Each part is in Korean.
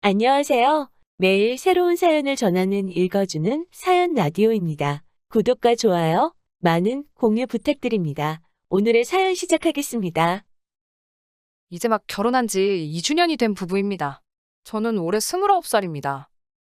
안녕하세요. 매일 새로운 사연을 전하는 읽어주는 사연 라디오입니다. 구독과 좋아요, 많은 공유 부탁드립니다. 오늘의 사연 시작하겠습니다. 이제 막 결혼한 지 2주년이 된 부부입니다. 저는 올해 29살입니다.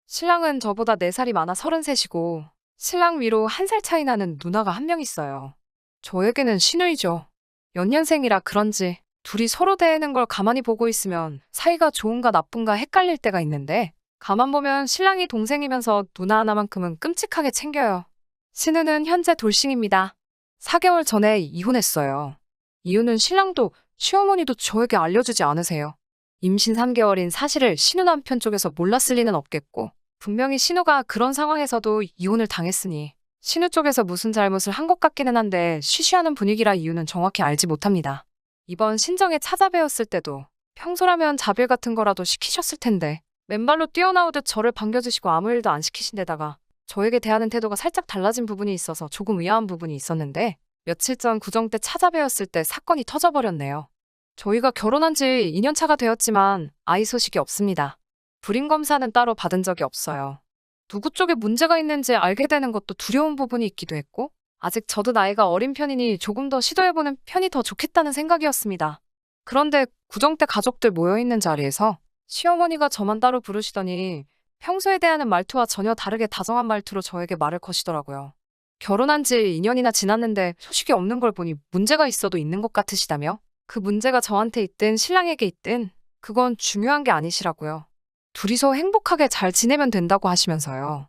신랑은 저보다 4살이 많아 33이고, 신랑 위로 1살 차이 나는 누나가 한 명 있어요. 저에게는 시누이죠. 연년생이라 그런지 둘이 서로 대하는 걸 가만히 보고 있으면 사이가 좋은가 나쁜가 헷갈릴 때가 있는데, 가만 보면 신랑이 동생이면서 누나 하나만큼은 끔찍하게 챙겨요. 신우는 현재 돌싱입니다. 4개월 전에 이혼했어요. 이유는 신랑도 시어머니도 저에게 알려주지 않으세요. 임신 3개월인 사실을 신우 남편 쪽에서 몰랐을 리는 없겠고, 분명히 신우가 그런 상황에서도 이혼을 당했으니 신우 쪽에서 무슨 잘못을 한 것 같기는 한데 쉬쉬하는 분위기라 이유는 정확히 알지 못합니다. 이번 신정에 찾아뵈었을 때도 평소라면 자빌 같은 거라도 시키셨을 텐데 맨발로 뛰어나오듯 저를 반겨주시고 아무 일도 안 시키신 데다가 저에게 대하는 태도가 살짝 달라진 부분이 있어서 조금 의아한 부분이 있었는데, 며칠 전 구정 때 찾아뵈었을 때 사건이 터져버렸네요. 저희가 결혼한 지 2년 차가 되었지만 아이 소식이 없습니다. 불임 검사는 따로 받은 적이 없어요. 누구 쪽에 문제가 있는지 알게 되는 것도 두려운 부분이 있기도 했고, 아직 저도 나이가 어린 편이니 조금 더 시도해보는 편이 더 좋겠다는 생각이었습니다. 그런데 구정 때 가족들 모여있는 자리에서 시어머니가 저만 따로 부르시더니 평소에 대하는 말투와 전혀 다르게 다정한 말투로 저에게 말을 거시더라고요. 결혼한 지 2년이나 지났는데 소식이 없는 걸 보니 문제가 있어도 있는 것 같으시다며? 그 문제가 저한테 있든 신랑에게 있든 그건 중요한 게 아니시라고요. 둘이서 행복하게 잘 지내면 된다고 하시면서요.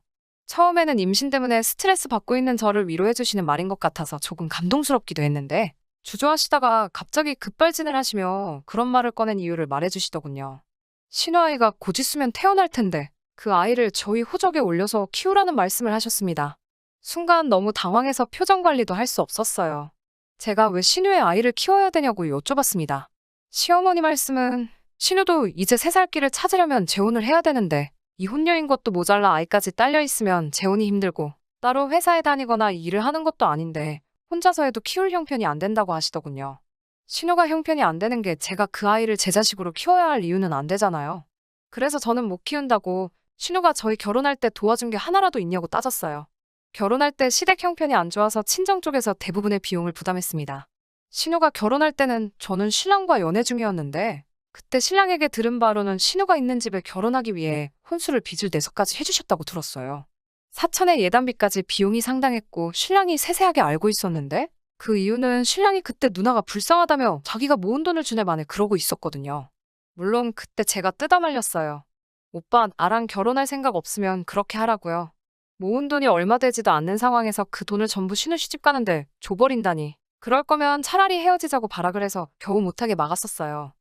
처음에는 임신 때문에 스트레스 받고 있는 저를 위로해주시는 말인 것 같아서 조금 감동스럽기도 했는데, 주저하시다가 갑자기 급발진을 하시며 그런 말을 꺼낸 이유를 말해주시더군요. 신우아이가 곧 있으면 태어날 텐데 그 아이를 저희 호적에 올려서 키우라는 말씀을 하셨습니다. 순간 너무 당황해서 표정 관리도 할 수 없었어요. 제가 왜 신우의 아이를 키워야 되냐고 여쭤봤습니다. 시어머니 말씀은 신우도 이제 3살 길을 찾으려면 재혼을 해야 되는데 이혼녀인 것도 모자라 아이까지 딸려 있으면 재혼이 힘들고 따로 회사에 다니거나 일을 하는 것도 아닌데 혼자서 해도 키울 형편이 안 된다고 하시더군요. 신우가 형편이 안 되는 게 제가 그 아이를 제 자식으로 키워야 할 이유는 안 되잖아요. 그래서 저는 못 키운다고 신우가 저희 결혼할 때 도와준 게 하나라도 있냐고 따졌어요. 결혼할 때 시댁 형편이 안 좋아서 친정 쪽에서 대부분의 비용을 부담했습니다. 신우가 결혼할 때는 저는 신랑과 연애 중이었는데 그때 신랑에게 들은 바로는 신우가 있는 집에 결혼하기 위해 혼수를 빚을 내서까지 해주셨다고 들었어요. 사천의 예단비까지 비용이 상당했고 신랑이 세세하게 알고 있었는데, 그 이유는 신랑이 그때 누나가 불쌍하다며 자기가 모은 돈을 주네 만에 그러고 있었거든요. 물론 그때 제가 뜯어말렸어요. 오빠, 나랑 결혼할 생각 없으면 그렇게 하라고요. 모은 돈이 얼마 되지도 않는 상황에서 그 돈을 전부 신우 시집 가는데 줘버린다니. 그럴 거면 차라리 헤어지자고 발악을 해서 겨우 못하게 막았었어요.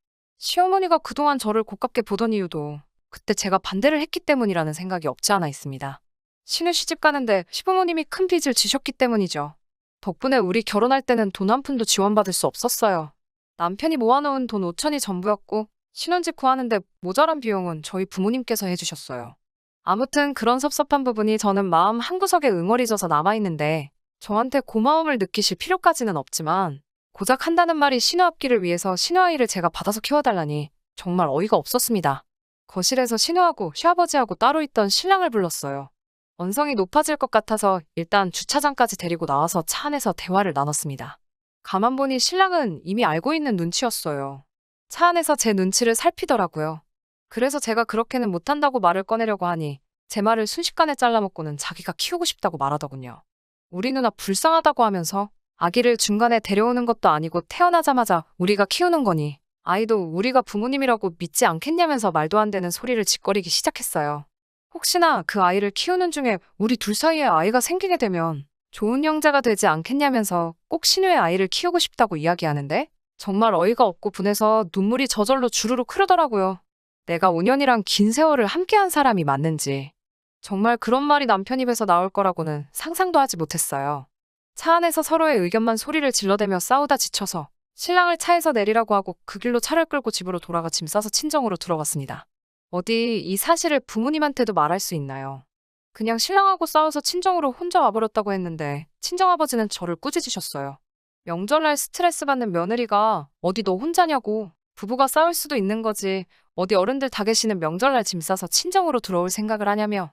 시어머니가 그동안 저를 고깝게 보던 이유도 그때 제가 반대를 했기 때문이라는 생각이 없지 않아 있습니다. 신우 시집 가는데 시부모님이 큰 빚을 지셨기 때문이죠. 덕분에 우리 결혼할 때는 돈 한 푼도 지원받을 수 없었어요. 남편이 모아놓은 돈 5천이 전부였고 신혼집 구하는데 모자란 비용은 저희 부모님께서 해주셨어요. 아무튼 그런 섭섭한 부분이 저는 마음 한구석에 응어리져서 남아있는데, 저한테 고마움을 느끼실 필요까지는 없지만 고작 한다는 말이 신우 앞길을 위해서 신우아이를 제가 받아서 키워달라니 정말 어이가 없었습니다. 거실에서 신우하고 시아버지하고 따로 있던 신랑을 불렀어요. 언성이 높아질 것 같아서 일단 주차장까지 데리고 나와서 차 안에서 대화를 나눴습니다. 가만 보니 신랑은 이미 알고 있는 눈치였어요. 차 안에서 제 눈치를 살피더라고요. 그래서 제가 그렇게는 못한다고 말을 꺼내려고 하니 제 말을 순식간에 잘라먹고는 자기가 키우고 싶다고 말하더군요. 우리 누나 불쌍하다고 하면서 아기를 중간에 데려오는 것도 아니고 태어나자마자 우리가 키우는 거니 아이도 우리가 부모님이라고 믿지 않겠냐면서 말도 안 되는 소리를 짓거리기 시작했어요. 혹시나 그 아이를 키우는 중에 우리 둘 사이에 아이가 생기게 되면 좋은 형제가 되지 않겠냐면서 꼭 신우의 아이를 키우고 싶다고 이야기하는데, 정말 어이가 없고 분해서 눈물이 저절로 주르륵 흐르더라고요. 내가 5년이란 긴 세월을 함께한 사람이 맞는지 정말 그런 말이 남편 입에서 나올 거라고는 상상도 하지 못했어요. 차 안에서 서로의 의견만 소리를 질러대며 싸우다 지쳐서 신랑을 차에서 내리라고 하고 그 길로 차를 끌고 집으로 돌아가 짐 싸서 친정으로 들어갔습니다. 어디 이 사실을 부모님한테도 말할 수 있나요? 그냥 신랑하고 싸워서 친정으로 혼자 와버렸다고 했는데 친정아버지는 저를 꾸짖으셨어요. 명절날 스트레스 받는 며느리가 어디 너 혼자냐고, 부부가 싸울 수도 있는 거지. 어디 어른들 다 계시는 명절날 짐 싸서 친정으로 들어올 생각을 하냐며.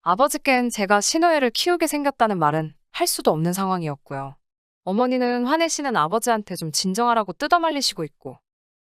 아버지께는 제가 신우애를 키우게 생겼다는 말은 할 수도 없는 상황이었고요. 어머니는 화내시는 아버지한테 좀 진정하라고 뜯어말리시고 있고,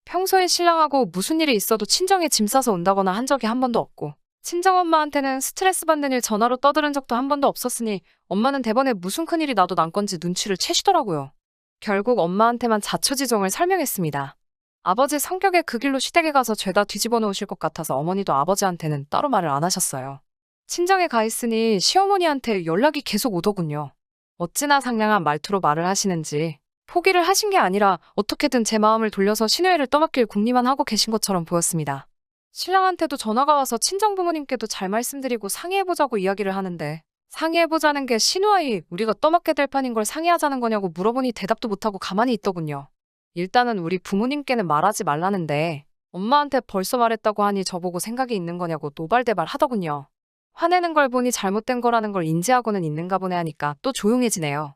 평소에 신랑하고 무슨 일이 있어도 친정에 짐 싸서 온다거나 한 적이 한 번도 없고, 친정엄마한테는 스트레스 받는 일 전화로 떠들은 적도 한 번도 없었으니 엄마는 대번에 무슨 큰일이 나도 난 건지 눈치를 채시더라고요. 결국 엄마한테만 자초지종을 설명했습니다. 아버지 성격에 그 길로 시댁에 가서 죄다 뒤집어 놓으실 것 같아서 어머니도 아버지한테는 따로 말을 안 하셨어요. 친정에 가 있으니 시어머니한테 연락이 계속 오더군요. 어찌나 상냥한 말투로 말을 하시는지 포기를 하신 게 아니라 어떻게든 제 마음을 돌려서 신우애를 떠맡길 궁리만 하고 계신 것처럼 보였습니다. 신랑한테도 전화가 와서 친정 부모님께도 잘 말씀드리고 상의해보자고 이야기를 하는데, 상의해보자는 게 신우아이 우리가 떠맡게 될 판인 걸 상의하자는 거냐고 물어보니 대답도 못하고 가만히 있더군요. 일단은 우리 부모님께는 말하지 말라는데 엄마한테 벌써 말했다고 하니 저보고 생각이 있는 거냐고 노발대발 하더군요. 화내는 걸 보니 잘못된 거라는 걸 인지하고는 있는가 보네 하니까 또 조용해지네요.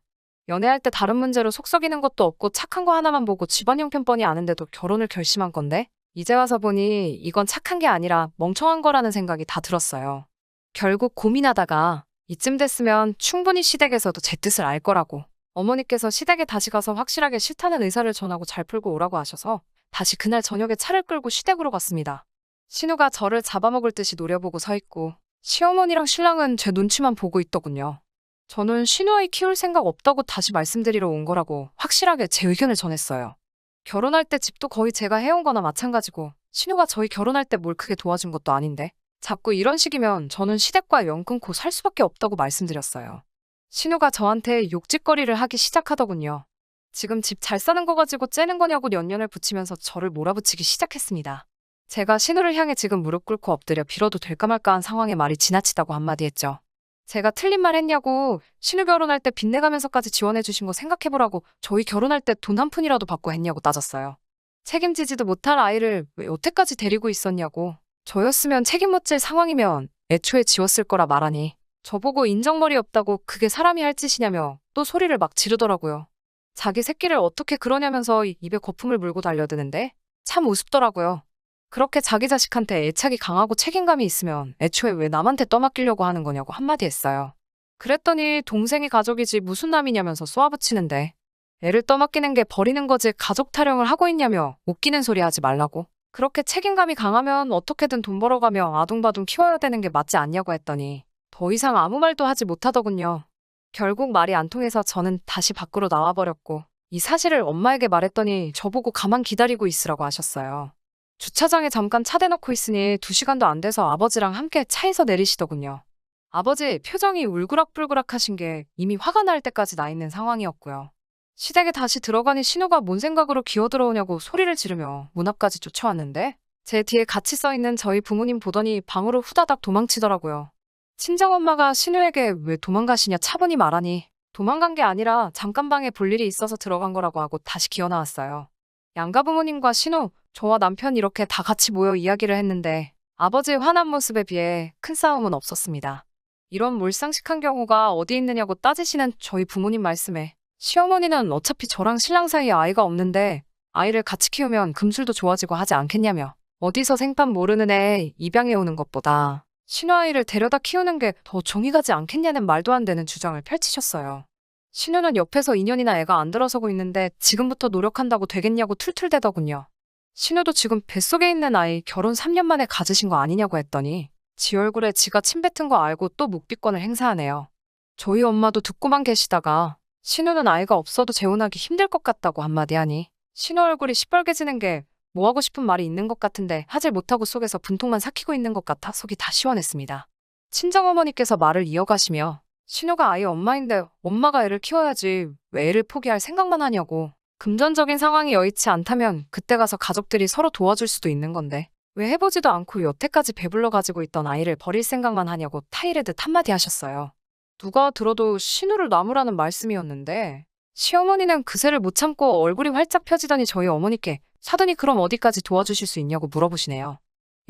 연애할 때 다른 문제로 속썩이는 것도 없고 착한 거 하나만 보고 집안 형편 뻔히 아는데도 결혼을 결심한 건데, 이제 와서 보니 이건 착한 게 아니라 멍청한 거라는 생각이 다 들었어요. 결국 고민하다가 이쯤 됐으면 충분히 시댁에서도 제 뜻을 알 거라고, 어머니께서 시댁에 다시 가서 확실하게 싫다는 의사를 전하고 잘 풀고 오라고 하셔서 다시 그날 저녁에 차를 끌고 시댁으로 갔습니다. 신우가 저를 잡아먹을 듯이 노려보고 서 있고 시어머니랑 신랑은 제 눈치만 보고 있더군요. 저는 신우아이 키울 생각 없다고 다시 말씀드리러 온 거라고 확실하게 제 의견을 전했어요. 결혼할 때 집도 거의 제가 해온 거나 마찬가지고 신우가 저희 결혼할 때 뭘 크게 도와준 것도 아닌데 자꾸 이런 식이면 저는 시댁과 연 끊고 살 수밖에 없다고 말씀드렸어요. 신우가 저한테 욕짓거리를 하기 시작하더군요. 지금 집 잘 사는 거 가지고 째는 거냐고 연연을 붙이면서 저를 몰아붙이기 시작했습니다. 제가 신우를 향해 지금 무릎 꿇고 엎드려 빌어도 될까 말까 한 상황에 말이 지나치다고 한마디 했죠. 제가 틀린 말 했냐고, 신우 결혼할 때 빚 내가면서까지 지원해 주신 거 생각해보라고, 저희 결혼할 때 돈 한 푼이라도 받고 했냐고 따졌어요. 책임지지도 못할 아이를 왜 여태까지 데리고 있었냐고, 저였으면 책임 못 질 상황이면 애초에 지웠을 거라 말하니 저보고 인정머리 없다고 그게 사람이 할 짓이냐며 또 소리를 막 지르더라고요. 자기 새끼를 어떻게 그러냐면서 입에 거품을 물고 달려드는데 참 우습더라고요. 그렇게 자기 자식한테 애착이 강하고 책임감이 있으면 애초에 왜 남한테 떠맡기려고 하는 거냐고 한마디 했어요. 그랬더니 동생이 가족이지 무슨 남이냐면서 쏘아붙이는데, 애를 떠맡기는 게 버리는 거지 가족 타령을 하고 있냐며 웃기는 소리 하지 말라고, 그렇게 책임감이 강하면 어떻게든 돈 벌어가며 아둥바둥 키워야 되는 게 맞지 않냐고 했더니 더 이상 아무 말도 하지 못하더군요. 결국 말이 안 통해서 저는 다시 밖으로 나와버렸고 이 사실을 엄마에게 말했더니 저보고 가만 기다리고 있으라고 하셨어요. 주차장에 잠깐 차 대놓고 있으니 2시간도 안 돼서 아버지랑 함께 차에서 내리시더군요. 아버지 표정이 울그락불그락 하신 게 이미 화가 날 때까지 나 있는 상황이었고요. 시댁에 다시 들어가니 신우가 뭔 생각으로 기어들어오냐고 소리를 지르며 문 앞까지 쫓아왔는데 제 뒤에 같이 써있는 저희 부모님 보더니 방으로 후다닥 도망치더라고요. 친정엄마가 신우에게 왜 도망가시냐 차분히 말하니 도망간 게 아니라 잠깐 방에 볼 일이 있어서 들어간 거라고 하고 다시 기어 나왔어요. 양가 부모님과 신우, 저와 남편 이렇게 다 같이 모여 이야기를 했는데 아버지의 화난 모습에 비해 큰 싸움은 없었습니다. 이런 몰상식한 경우가 어디 있느냐고 따지시는 저희 부모님 말씀에 시어머니는 어차피 저랑 신랑 사이에 아이가 없는데 아이를 같이 키우면 금술도 좋아지고 하지 않겠냐며, 어디서 생판 모르는 애 입양해 오는 것보다 신우아이를 데려다 키우는 게 더 정이 가지 않겠냐는 말도 안 되는 주장을 펼치셨어요. 신우는 옆에서 2년이나 애가 안 들어서고 있는데 지금부터 노력한다고 되겠냐고 툴툴대더군요. 신우도 지금 뱃속에 있는 아이 결혼 3년 만에 가지신 거 아니냐고 했더니 지 얼굴에 지가 침 뱉은 거 알고 또 묵비권을 행사하네요. 저희 엄마도 듣고만 계시다가 신우는 아이가 없어도 재혼하기 힘들 것 같다고 한마디 하니 신우 얼굴이 시뻘개지는 게 뭐 하고 싶은 말이 있는 것 같은데 하질 못하고 속에서 분통만 삭히고 있는 것 같아 속이 다 시원했습니다. 친정어머니께서 말을 이어가시며 신우가 아이 엄마인데 엄마가 애를 키워야지 왜 애를 포기할 생각만 하냐고, 금전적인 상황이 여의치 않다면 그때 가서 가족들이 서로 도와줄 수도 있는 건데 왜 해보지도 않고 여태까지 배불러 가지고 있던 아이를 버릴 생각만 하냐고 타이레듯 한마디 하셨어요. 누가 들어도 신우를 나무라는 말씀이었는데 시어머니는 그새를 못 참고 얼굴이 활짝 펴지더니 저희 어머니께 사돈이 그럼 어디까지 도와주실 수 있냐고 물어보시네요.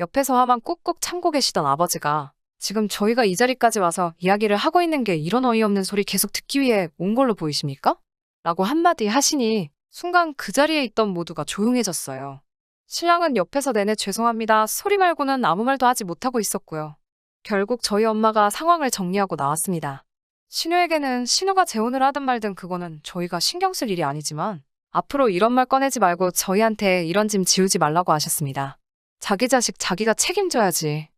옆에서 화만 꾹꾹 참고 계시던 아버지가 지금 저희가 이 자리까지 와서 이야기를 하고 있는 게 이런 어이없는 소리 계속 듣기 위해 온 걸로 보이십니까? 라고 한마디 하시니 순간 그 자리에 있던 모두가 조용해졌어요. 신랑은 옆에서 내내 죄송합니다 소리 말고는 아무 말도 하지 못하고 있었고요. 결국 저희 엄마가 상황을 정리하고 나왔습니다. 신우에게는 신우가 재혼을 하든 말든 그거는 저희가 신경 쓸 일이 아니지만 앞으로 이런 말 꺼내지 말고 저희한테 이런 짐 지우지 말라고 하셨습니다. 자기 자식 자기가 책임져야지.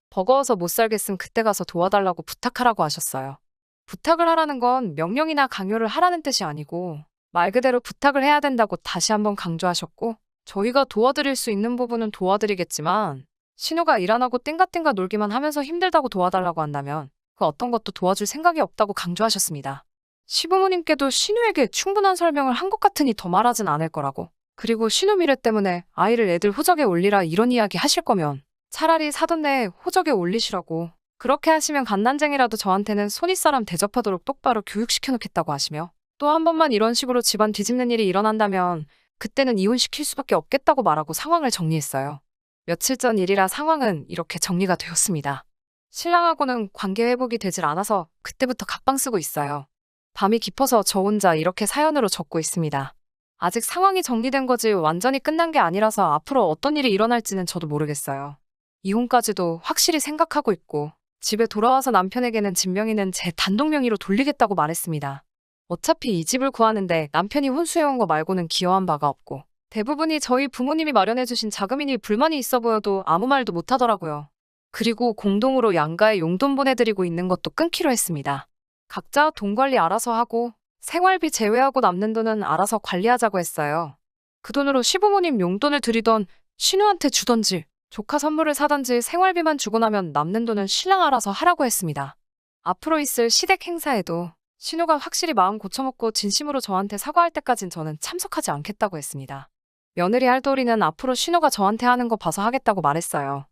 버거워서 못 살겠음 그때 가서 도와달라고 부탁하라고 하셨어요. 부탁을 하라는 건 명령이나 강요를 하라는 뜻이 아니고 말 그대로 부탁을 해야 된다고 다시 한번 강조하셨고 저희가 도와드릴 수 있는 부분은 도와드리겠지만 신우가 일 안 하고 띵가띵가 놀기만 하면서 힘들다고 도와달라고 한다면 그 어떤 것도 도와줄 생각이 없다고 강조하셨습니다. 시부모님께도 신우에게 충분한 설명을 한 것 같으니 더 말하진 않을 거라고. 그리고 신우 미래 때문에 아이를 애들 호적에 올리라 이런 이야기 하실 거면 차라리 사돈 내에 호적에 올리시라고. 그렇게 하시면 갓난쟁이라도 저한테는 손윗사람 대접하도록 똑바로 교육시켜놓겠다고 하시며 또 한 번만 이런 식으로 집안 뒤집는 일이 일어난다면 그때는 이혼시킬 수밖에 없겠다고 말하고 상황을 정리했어요. 며칠 전 일이라 상황은 이렇게 정리가 되었습니다. 신랑하고는 관계 회복이 되질 않아서 그때부터 각방 쓰고 있어요. 밤이 깊어서 저 혼자 이렇게 사연으로 적고 있습니다. 아직 상황이 정리된 거지 완전히 끝난 게 아니라서 앞으로 어떤 일이 일어날지는 저도 모르겠어요. 이혼까지도 확실히 생각하고 있고 집에 돌아와서 남편에게는 집 명의는 제 단독 명의로 돌리겠다고 말했습니다. 어차피 이 집을 구하는데 남편이 혼수해온 거 말고는 기여한 바가 없고 대부분이 저희 부모님이 마련해주신 자금이니 불만이 있어 보여도 아무 말도 못하더라고요. 그리고 공동으로 양가에 용돈 보내드리고 있는 것도 끊기로 했습니다. 각자 돈 관리 알아서 하고 생활비 제외하고 남는 돈은 알아서 관리하자고 했어요. 그 돈으로 시부모님 용돈을 드리던 신우한테 주던지 조카 선물을 사던지 생활비만 주고 나면 남는 돈은 신랑 알아서 하라고 했습니다. 앞으로 있을 시댁 행사에도 신우가 확실히 마음 고쳐먹고 진심으로 저한테 사과할 때까진 저는 참석하지 않겠다고 했습니다. 며느리 할도리는 앞으로 신우가 저한테 하는 거 봐서 하겠다고 말했어요.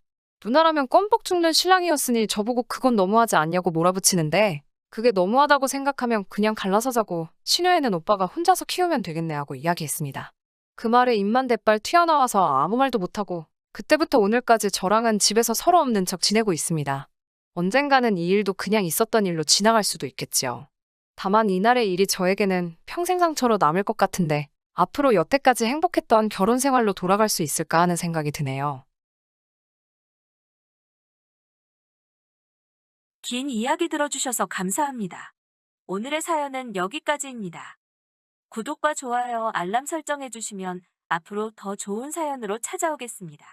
누나라면 껌뻑 죽는 신랑이었으니 저보고 그건 너무하지 않냐고 몰아붙이는데 그게 너무하다고 생각하면 그냥 갈라서 자고 신우애는 오빠가 혼자서 키우면 되겠네 하고 이야기했습니다. 그 말에 입만 대빨 튀어나와서 아무 말도 못하고 그때부터 오늘까지 저랑은 집에서 서로 없는 척 지내고 있습니다. 언젠가는 이 일도 그냥 있었던 일로 지나갈 수도 있겠지요. 다만 이날의 일이 저에게는 평생 상처로 남을 것 같은데 앞으로 여태까지 행복했던 결혼 생활로 돌아갈 수 있을까 하는 생각이 드네요. 긴 이야기 들어주셔서 감사합니다. 오늘의 사연은 여기까지입니다. 구독과 좋아요, 알람 설정해주시면 앞으로 더 좋은 사연으로 찾아오겠습니다.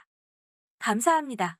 감사합니다.